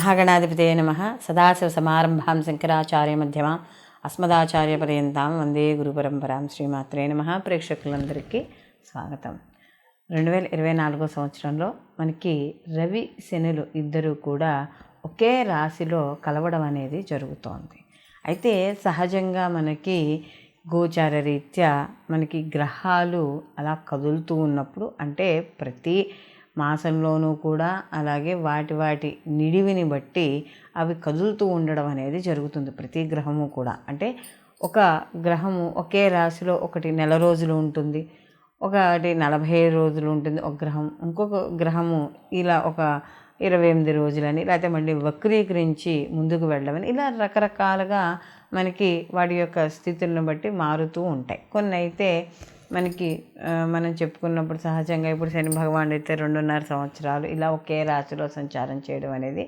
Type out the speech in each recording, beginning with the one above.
శ్రీమన్మహాగణాధిపతయే నమః. సదాశివసమారంభాం శంకరాచార్యమధ్యమాం అస్మదాచార్యపర్యంతాం వందే గురుపరంపరాం. శ్రీమాత్రే నమః. ప్రేక్షకులందరికీ స్వాగతం. 2024 సంవత్సరంలో మనకి రవి శనులు ఇద్దరూ కూడా ఒకే రాశిలో కలవడం అనేది జరుగుతోంది. అయితే సహజంగా మనకి గోచార రీత్యా మనకి గ్రహాలు అలా కదులుతూ ఉన్నప్పుడు, అంటే ప్రతి మాసంలోనూ కూడా అలాగే వాటి నిడివిని బట్టి అవి కదులుతూ ఉండడం అనేది జరుగుతుంది. ప్రతి గ్రహము కూడా, అంటే ఒక గ్రహము ఒకే రాశిలో ఒకటి నెల రోజులు ఉంటుంది, ఒకటి 45 రోజులు ఉంటుంది ఒక గ్రహం, ఇంకొక గ్రహము ఇలా ఒక 28 రోజులని, లేకపోతే మళ్ళీ వక్రీకరించి ముందుకు వెళ్ళమని, ఇలా రకరకాలుగా మనకి వాటి యొక్క స్థితులను బట్టి మారుతూ ఉంటాయి. కొన్ని అయితే మనకి మనం చెప్పుకున్నప్పుడు సహజంగా ఇప్పుడు శని భగవానుడు అయితే 2.5 సంవత్సరాలు ఇలా ఒకే రాశిలో సంచారం చేయడం అనేది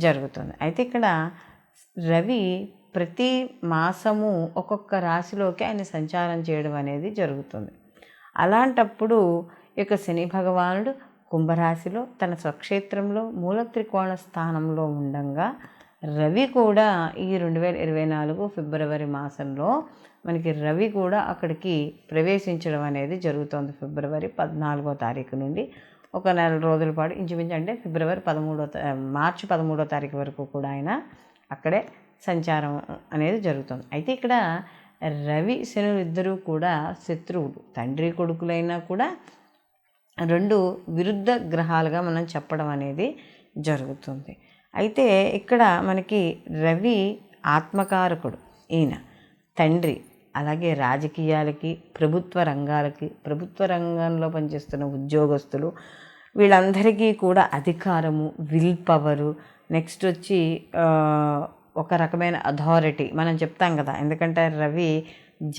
జరుగుతుంది. అయితే ఇక్కడ రవి ప్రతి మాసము ఒక్కొక్క రాశిలోకి ఆయన సంచారం చేయడం అనేది జరుగుతుంది. అలాంటప్పుడు ఈ యొక్క శని భగవానుడు కుంభరాశిలో తన స్వక్షేత్రంలో మూల త్రికోణ స్థానంలో ఉండంగా, రవి కూడా ఈ 2024 ఫిబ్రవరి మాసంలో మనకి రవి కూడా అక్కడికి ప్రవేశించడం అనేది జరుగుతుంది. ఫిబ్రవరి 14వ తారీఖు నుండి ఒక నెల రోజుల పాటు ఇంచుమించు, అంటే మార్చి 13వ తారీఖు వరకు కూడా ఆయన అక్కడే సంచారం అనేది జరుగుతుంది. అయితే ఇక్కడ రవి శనులు ఇద్దరూ కూడా శత్రువులు, తండ్రి కొడుకులైనా కూడా రెండు విరుద్ధ గ్రహాలుగా మనం చెప్పడం అనేది జరుగుతుంది. అయితే ఇక్కడ మనకి రవి ఆత్మకారకుడు, ఈయన తండ్రి, అలాగే రాజకీయాలకి, ప్రభుత్వ రంగంలో పనిచేస్తున్న ఉద్యోగస్తులు వీళ్ళందరికీ కూడా అధికారము, విల్ పవరు, నెక్స్ట్ వచ్చి ఒక రకమైన అథారిటీ మనం చెప్తాం కదా. ఎందుకంటే రవి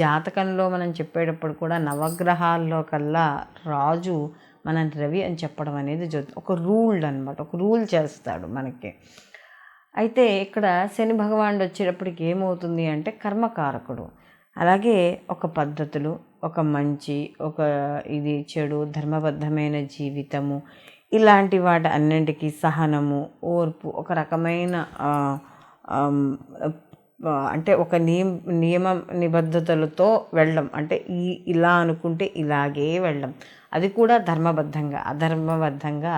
జాతకంలో మనం చెప్పేటప్పుడు కూడా నవగ్రహాల్లో కల్లా రాజు మనం రవి అని చెప్పడం అనేది జరుగుతుంది. ఒక రూల్ అనమాట, ఒక రూల్ చేస్తాడు మనకి. అయితే ఇక్కడ శని భగవానుడు వచ్చేటప్పటికి ఏమవుతుంది అంటే కర్మకారకుడు, అలాగే ఒక పద్ధతులు, ఒక మంచి, ఒక ఇది చెడు, ధర్మబద్ధమైన జీవితము, ఇలాంటి వాటి అన్నింటికీ సహనము, ఓర్పు, ఒక రకమైన అంటే ఒక నియమ నిబద్ధతలతో వెళ్ళడం, అంటే ఇలా అనుకుంటే ఇలాగే వెళ్ళడం, అది కూడా ధర్మబద్ధంగా. అధర్మబద్ధంగా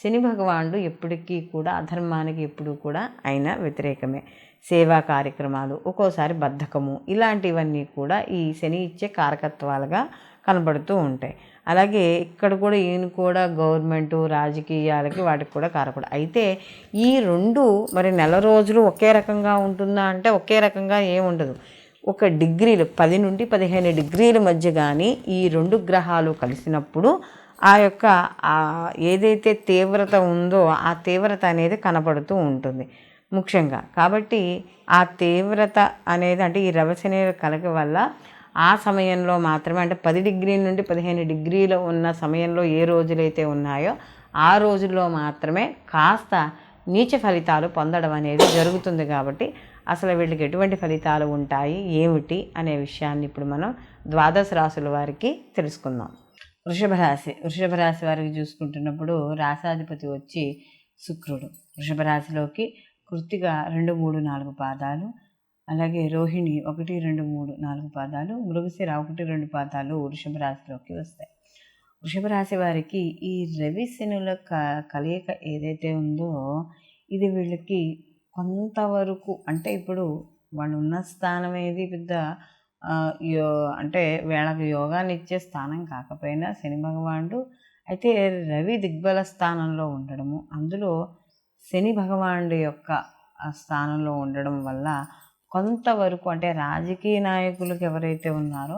శని భగవానుడు ఎప్పటికీ కూడా అధర్మానికి ఎప్పుడూ కూడా ఆయన వ్యతిరేకమే. సేవా కార్యక్రమాలు, ఒక్కోసారి బద్ధకము, ఇలాంటివన్నీ కూడా ఈ శని ఇచ్చే కారకత్వాలుగా కనబడుతూ ఉంటాయి. అలాగే ఇక్కడ కూడా ఈయన కూడా గవర్నమెంటు, రాజకీయాలకి వాటికి కూడా కారకుడు. అయితే ఈ రెండు మరి నెల రోజులు ఒకే రకంగా ఉంటుందా అంటే ఒకే రకంగా ఏముండదు. ఒక డిగ్రీలు 10 నుండి 15 డిగ్రీల మధ్య కానీ ఈ రెండు గ్రహాలు కలిసినప్పుడు ఆ యొక్క ఏదైతే తీవ్రత ఉందో ఆ తీవ్రత అనేది కనపడుతూ ఉంటుంది ముఖ్యంగా. కాబట్టి ఆ తీవ్రత అనేది, అంటే ఈ రవిశని కలగ వల్ల ఆ సమయంలో మాత్రమే, అంటే 10 డిగ్రీల నుండి 15 డిగ్రీలు ఉన్న సమయంలో ఏ రోజులైతే ఉన్నాయో ఆ రోజుల్లో మాత్రమే కాస్త నీచ ఫలితాలు పొందడం అనేది జరుగుతుంది. కాబట్టి అసలు వీళ్ళకి ఎటువంటి ఫలితాలు ఉంటాయి ఏమిటి అనే విషయాన్ని ఇప్పుడు మనం ద్వాదశ రాశుల వారికి తెలుసుకుందాం. వృషభ రాశి వారికి చూసుకుంటున్నప్పుడు రాశాధిపతి వచ్చి శుక్రుడు. వృషభ రాశిలోకి కృత్తిక 2, 3, 4 పాదాలు, అలాగే రోహిణి 1, 2, 3, 4 పాదాలు, మృగశిర 1, 2 పాదాలు వృషభ రాశిలోకి వస్తాయి. వృషభ రాశి వారికి ఈ రవి శనుల కలయిక ఏదైతే ఉందో ఇది వీళ్ళకి కొంతవరకు, అంటే ఇప్పుడు వాళ్ళు ఉన్న స్థానం ఏది పెద్ద అంటే వీళ్ళకి యోగాన్ని ఇచ్చే స్థానం కాకపోయినా శని భగవానుడు అయితే రవి దిగ్బల స్థానంలో ఉండడము, అందులో శని భగవానుడి యొక్క స్థానంలో ఉండడం వల్ల కొంతవరకు, అంటే రాజకీయ నాయకులకు ఎవరైతే ఉన్నారో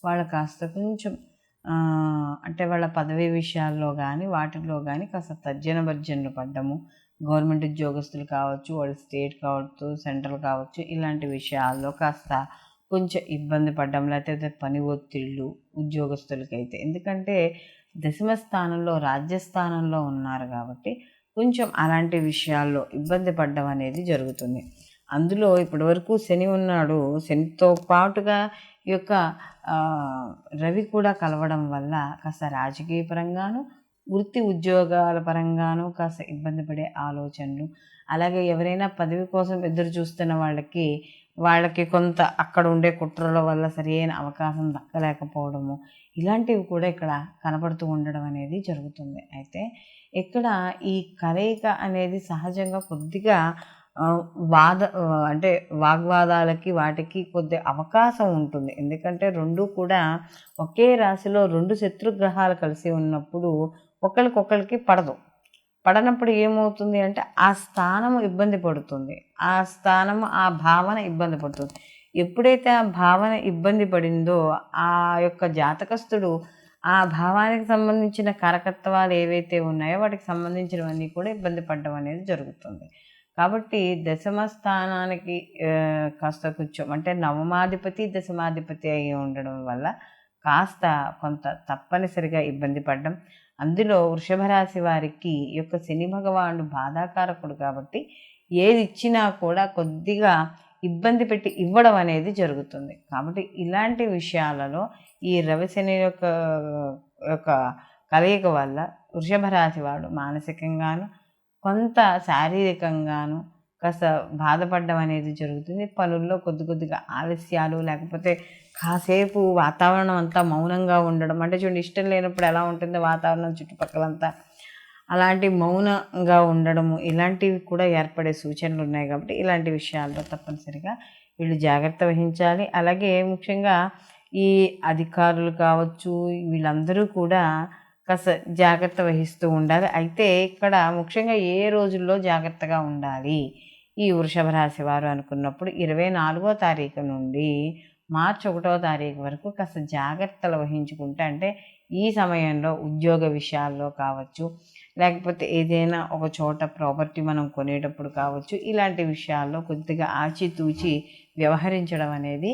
వాళ్ళు కాస్త కొంచెం అంటే వాళ్ళ పదవీ విషయాల్లో కానీ వాటిల్లో కానీ కాస్త తర్జన భర్జనలు పడ్డము, గవర్నమెంట్ ఉద్యోగస్తులు కావచ్చు, వాళ్ళు స్టేట్ కావచ్చు, సెంట్రల్ కావచ్చు, ఇలాంటి విషయాల్లో కాస్త కొంచెం ఇబ్బంది పడ్డం, లేకపోతే పని ఒత్తిళ్ళు ఉద్యోగస్తులకైతే. ఎందుకంటే దశమ స్థానంలో రాజ్యస్థానంలో ఉన్నారు కాబట్టి కొంచెం అలాంటి విషయాల్లో ఇబ్బంది పడ్డం అనేది జరుగుతుంది. అందులో ఇప్పటివరకు శని ఉన్నాడు, శనితో పాటుగా ఈ యొక్క రవి కూడా కలవడం వల్ల కాస్త రాజకీయ పరంగాను వృత్తి ఉద్యోగాల పరంగాను కాస్త ఇబ్బంది పడే ఆలోచనలు, అలాగే ఎవరైనా పదవి కోసం ఎదురు చూస్తున్న వాళ్ళకి కొంత అక్కడ ఉండే కుట్రల వల్ల సరైన అవకాశం దక్కలేకపోవడము, ఇలాంటివి కూడా ఇక్కడ కనపడుతూ ఉండడం అనేది జరుగుతుంది. అయితే ఇక్కడ ఈ కలయిక అనేది సహజంగా కొద్దిగా అంటే వాగ్వాదాలకి వాటికి కొద్ది అవకాశం ఉంటుంది. ఎందుకంటే రెండు కూడా ఒకే రాశిలో 2 శత్రుగ్రహాలు కలిసి ఉన్నప్పుడు ఒకరికొకరికి పడనప్పుడు ఏమవుతుంది అంటే ఆ స్థానము ఇబ్బంది పడుతుంది, ఆ భావన ఇబ్బంది పడుతుంది. ఎప్పుడైతే ఆ భావన ఇబ్బంది పడిందో ఆ యొక్క జాతకస్తుడు ఆ భావానికి సంబంధించిన కారకత్వాలు ఏవైతే ఉన్నాయో వాటికి సంబంధించినవన్నీ కూడా ఇబ్బంది పడడం అనేది జరుగుతుంది. కాబట్టి దశమ స్థానానికి కాస్త కొంచెం అంటే నవమాధిపతి దశమాధిపతి అయి ఉండడం వల్ల కాస్త కొంత తప్పనిసరిగా ఇబ్బంది పడడం. అందులో వృషభ రాశి వారికి యొక్క శని భగవానుడు బాధాకారకుడు కాబట్టి ఏది ఇచ్చినా కూడా కొద్దిగా ఇబ్బంది పెట్టి ఇవ్వడం అనేది జరుగుతుంది. కాబట్టి ఇలాంటి విషయాలలో ఈ రవి శని యొక్క కలయిక వల్ల వృషభ రాశి వాడు మానసికంగాను కొంత శారీరకంగాను కాస్త బాధపడడం అనేది జరుగుతుంది. పనుల్లో కొద్దిగా ఆలస్యాలు, లేకపోతే కాసేపు వాతావరణం అంతా మౌనంగా ఉండడం, అంటే చూడండి ఇష్టం లేనప్పుడు ఎలా ఉంటుందో వాతావరణం చుట్టుపక్కలంతా, అలాంటి మౌనంగా ఉండడము, ఇలాంటివి కూడా ఏర్పడే సూచనలు ఉన్నాయి. కాబట్టి ఇలాంటి విషయాల్లో తప్పనిసరిగా వీళ్ళు జాగ్రత్త వహించాలి. అలాగే ముఖ్యంగా ఈ అధికారులు కావచ్చు, వీళ్ళందరూ కూడా కాస్త జాగ్రత్త వహిస్తూ ఉండాలి. అయితే ఇక్కడ ముఖ్యంగా ఏ రోజుల్లో జాగ్రత్తగా ఉండాలి ఈ వృషభ రాశి వారు అనుకున్నప్పుడు 24వ తారీఖు నుండి మార్చి 1వ తారీఖు వరకు కాస్త జాగ్రత్తలు వహించుకుంటే, అంటే ఈ సమయంలో ఉద్యోగ విషయాల్లో కావచ్చు, లేకపోతే ఏదైనా ఒక చోట ప్రాపర్టీ మనం కొనేటప్పుడు కావచ్చు, ఇలాంటి విషయాల్లో కొద్దిగా ఆచితూచి వ్యవహరించడం అనేది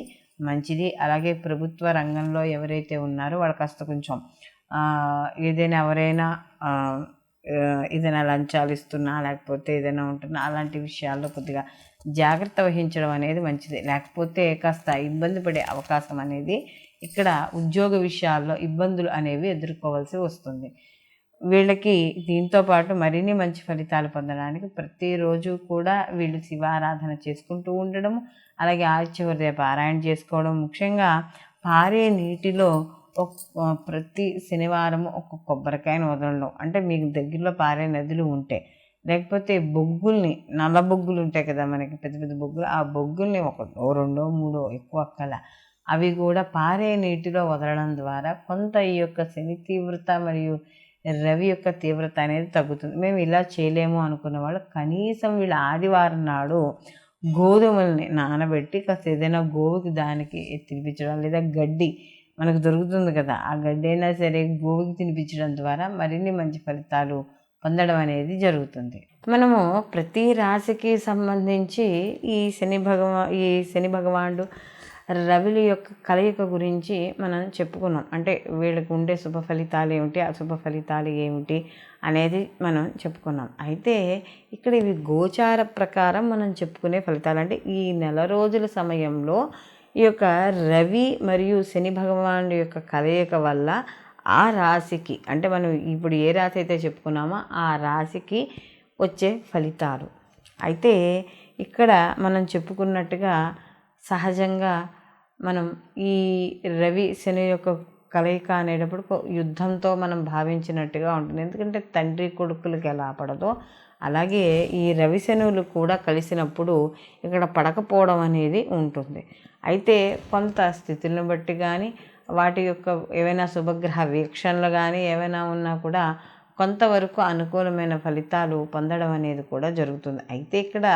మంచిది. అలాగే ప్రభుత్వ రంగంలో ఎవరైతే ఉన్నారో వాళ్ళు కాస్త కొంచెం ఎవరైనా ఏదైనా లంచాలు ఇస్తున్నా, లేకపోతే ఏదైనా ఉంటున్నా, అలాంటి విషయాల్లో కొద్దిగా జాగ్రత్త వహించడం అనేది మంచిది. లేకపోతే కాస్త ఇబ్బంది పడే అవకాశం అనేది ఇక్కడ ఉద్యోగ విషయాల్లో ఇబ్బందులు అనేవి ఎదుర్కోవాల్సి వస్తుంది. వీళ్ళకి దీంతో పాటు మరిన్ని మంచి ఫలితాలు పొందడానికి ప్రతిరోజు కూడా వీళ్ళు శివారాధన చేసుకుంటూ ఉండడం, అలాగే ఆదిత్య హృదయ పారాయణ చేసుకోవడం, ముఖ్యంగా పారే నీటిలో ప్రతి శనివారం ఒక కొబ్బరికాయను వదలడం. అంటే మీకు దగ్గరలో పారే నదులు ఉంటే, లేకపోతే బొగ్గుల్ని, నల్ల బొగ్గులు ఉంటాయి కదా మనకి, పెద్ద పెద్ద బొగ్గులు, ఆ బొగ్గుల్ని రెండో మూడో ఎక్కువ అక్కల అవి కూడా పారే నీటిలో వదలడం ద్వారా కొంత ఈ యొక్క శని తీవ్రత మరియు రవి యొక్క తీవ్రత అనేది తగ్గుతుంది. మేము ఇలా చేయలేము అనుకున్న వాళ్ళు కనీసం వీళ్ళ ఆదివారం నాడు గోధుమల్ని నానబెట్టి కాస్త ఏదైనా గోవుకి దానికి తినిపించడం, లేదా గడ్డి మనకు దొరుకుతుంది కదా, ఆ గడ్డి అయినా సరే గోవుకి తినిపించడం ద్వారా మరిన్ని మంచి ఫలితాలు పొందడం అనేది జరుగుతుంది. మనము ప్రతి రాశికి సంబంధించి ఈ శని భగవానుడు రవిల యొక్క కలయిక గురించి మనం చెప్పుకున్నాం. అంటే వీళ్ళకు ఉండే శుభ ఫలితాలు ఏమిటి, అశుభ ఫలితాలు ఏమిటి అనేది మనం చెప్పుకున్నాం. అయితే ఇక్కడ ఇవి గోచార ప్రకారం మనం చెప్పుకునే ఫలితాలు. అంటే ఈ నెల రోజుల సమయంలో ఈ యొక్క రవి మరియు శని భగవానుడి యొక్క కలయిక వల్ల ఆ రాశికి, అంటే మనం ఇప్పుడు ఏ రాశి అయితే చెప్పుకున్నామో ఆ రాశికి వచ్చే ఫలితాలు. అయితే ఇక్కడ మనం చెప్పుకున్నట్టుగా సహజంగా మనం ఈ రవి శని యొక్క కలయిక అనేటప్పుడు యుద్ధంతో మనం భావించినట్టుగా ఉంటుంది. ఎందుకంటే తండ్రి కొడుకులకి ఎలా పడదో అలాగే ఈ రవి శనువులు కూడా కలిసినప్పుడు ఇక్కడ పడకపోవడం అనేది ఉంటుంది. అయితే కొంత స్థితులను బట్టి కానీ, వాటి యొక్క ఏవైనా శుభగ్రహ వీక్షణలు కానీ ఏవైనా ఉన్నా కూడా కొంతవరకు అనుకూలమైన ఫలితాలు పొందడం అనేది కూడా జరుగుతుంది. అయితే ఇక్కడ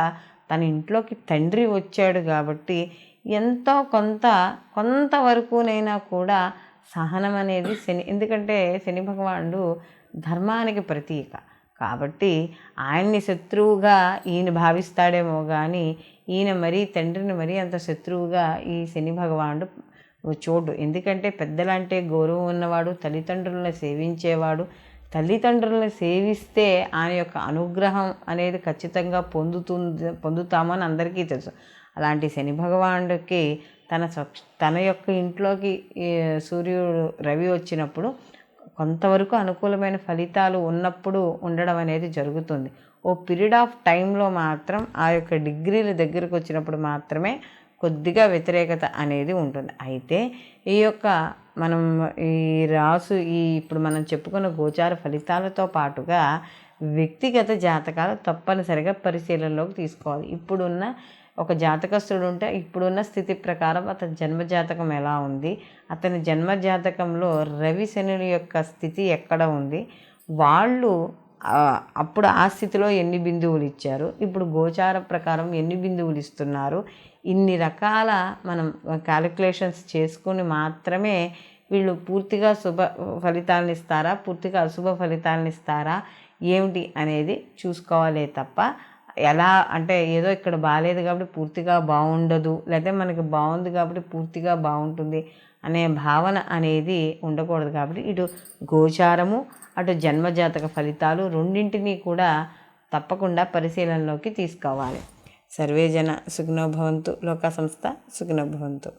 తన ఇంట్లోకి తండ్రి వచ్చాడు కాబట్టి ఎంతో కొంతవరకునైనా కూడా సహనం అనేది ఎందుకంటే శని భగవానుడు ధర్మానికి ప్రతీక కాబట్టి ఆయన్ని శత్రువుగా ఈయన భావిస్తాడేమో కానీ ఈయన తండ్రిని మరీ అంత శత్రువుగా ఈ శని భగవానుడు చూడు. ఎందుకంటే పెద్దలంటే గౌరవం ఉన్నవాడు, తల్లిదండ్రులను సేవించేవాడు. తల్లిదండ్రులను సేవిస్తే ఆయన యొక్క అనుగ్రహం అనేది ఖచ్చితంగా పొందుతామని అందరికీ తెలుసు. అలాంటి శని భగవానుడికి తన యొక్క ఇంట్లోకి సూర్యుడు రవి వచ్చినప్పుడు కొంతవరకు అనుకూలమైన ఫలితాలు ఉన్నప్పుడు ఉండడం అనేది జరుగుతుంది. ఓ పీరియడ్ ఆఫ్ టైంలో మాత్రం ఆ యొక్క డిగ్రీల దగ్గరకు వచ్చినప్పుడు మాత్రమే కొద్దిగా వ్యతిరేకత అనేది ఉంటుంది. అయితే ఈ యొక్క మనం ఈ ఇప్పుడు మనం చెప్పుకున్న గోచార ఫలితాలతో పాటుగా వ్యక్తిగత జాతకాలు తప్పనిసరిగా పరిశీలనలోకి తీసుకోవాలి. ఇప్పుడున్న ఒక జాతకస్తుడు ఉంటే ఇప్పుడున్న స్థితి ప్రకారం అతని జన్మజాతకం ఎలా ఉంది, అతని జన్మజాతకంలో రవి శనుల యొక్క స్థితి ఎక్కడ ఉంది, వాళ్ళు అప్పుడు ఆ స్థితిలో ఎన్ని బిందువులు ఇచ్చారు, ఇప్పుడు గోచార ప్రకారం ఎన్ని బిందువులు ఇస్తున్నారు, ఇన్ని రకాల మనం క్యాలిక్యులేషన్స్ చేసుకుని మాత్రమే వీళ్ళు పూర్తిగా శుభ ఫలితాలను ఇస్తారా, పూర్తిగా అశుభ ఫలితాలను ఇస్తారా ఏమిటి అనేది చూసుకోవాలే తప్ప ఎలా అంటే ఏదో ఇక్కడ బాగాలేదు కాబట్టి పూర్తిగా బాగుండదు, లేకపోతే మనకి బాగుంది కాబట్టి పూర్తిగా బాగుంటుంది అనే భావన అనేది ఉండకూడదు. కాబట్టి ఇటు గోచారము అటు జన్మజాతక ఫలితాలు రెండింటినీ కూడా తప్పకుండా పరిశీలనలోకి తీసుకోవాలి. సర్వే జన సుఖినో భవంతు, లోకా సంస్థ సుఖినో భవంతు.